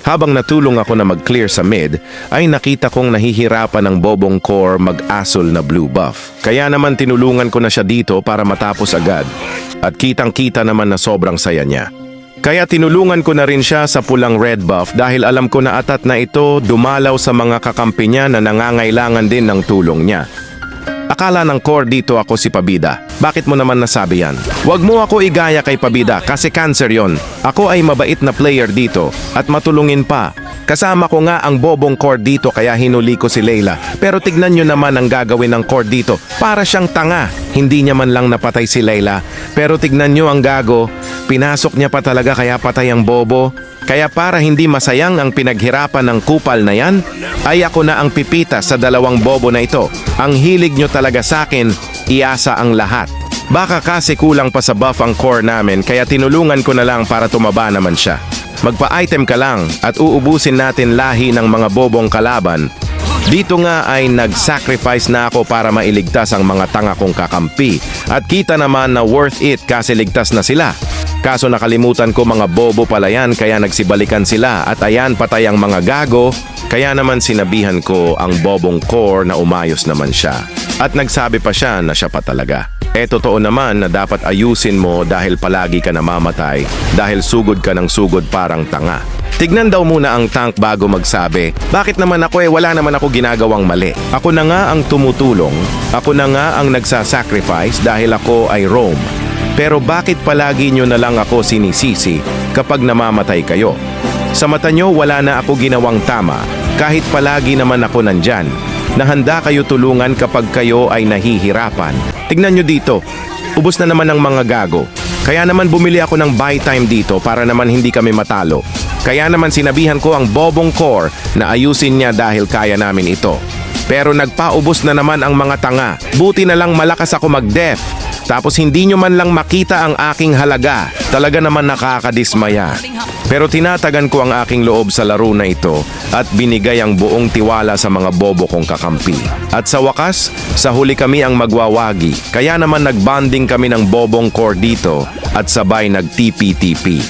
Habang natulong ako na mag-clear sa mid, ay nakita kong nahihirapan ang bobong core mag-asol na blue buff. Kaya naman tinulungan ko na siya dito para matapos agad. At kitang-kita naman na sobrang saya niya. Kaya tinulungan ko na rin siya sa pulang red buff dahil alam ko na atat na ito dumalaw sa mga kakampi niya na nangangailangan din ng tulong niya. Akala ng core dito ako si Pabida. Bakit mo naman nasabi yan? Huwag mo ako igaya kay Pabida kasi cancer yon. Ako ay mabait na player dito at matulungin pa. Kasama ko nga ang bobong core dito kaya hinuli ko si Layla. Pero tignan nyo naman ang gagawin ng core dito. Para siyang tanga. Hindi niya man lang napatay si Layla. Pero tignan nyo ang gago. Pinasok niya pa talaga kaya patay ang bobo. Kaya para hindi masayang ang pinaghirapan ng kupal na yan, ay ako na ang pipita sa dalawang bobo na ito. Ang hilig nyo talaga sa akin, iasa ang lahat. Baka kasi kulang pa sa buff ang core namin kaya tinulungan ko na lang para tumaba naman siya. Magpa-item ka lang at uubusin natin lahi ng mga bobong kalaban. Dito nga ay nag-sacrifice na ako para mailigtas ang mga tanga kong kakampi. At kita naman na worth it kasi ligtas na sila. Kaso nakalimutan ko mga bobo pala yan kaya nagsibalikan sila at ayan patay ang mga gago. Kaya naman sinabihan ko ang bobong core na umayos naman siya. At nagsabi pa siya na siya pa talaga. Totoo naman na dapat ayusin mo dahil palagi ka namamatay dahil sugod ka ng sugod parang tanga. Tignan daw muna ang tank bago magsabi, bakit naman ako wala naman ako ginagawang mali. Ako na nga ang tumutulong, ako na nga ang nagsasacrifice dahil ako ay Rome. Pero bakit palagi nyo na lang ako sinisisi kapag namamatay kayo? Sa mata nyo wala na ako ginawang tama kahit palagi naman ako nandyan. Na handa kayo tulungan kapag kayo ay nahihirapan. Tignan nyo dito, ubos na naman ang mga gago. Kaya naman bumili ako ng buy time dito para naman hindi kami matalo. Kaya naman sinabihan ko ang bobong core na ayusin niya dahil kaya namin ito. Pero nagpaubos na naman ang mga tanga. Buti na lang malakas ako mag-def. Tapos hindi nyo man lang makita ang aking halaga. Talaga naman nakakadismaya. Pero tinatagan ko ang aking loob sa laro na ito at binigay ang buong tiwala sa mga bobo kong kakampi. At sa wakas, sa huli kami ang magwawagi. Kaya naman nagbanding kami ng bobong core dito at sabay nag-TP-TP.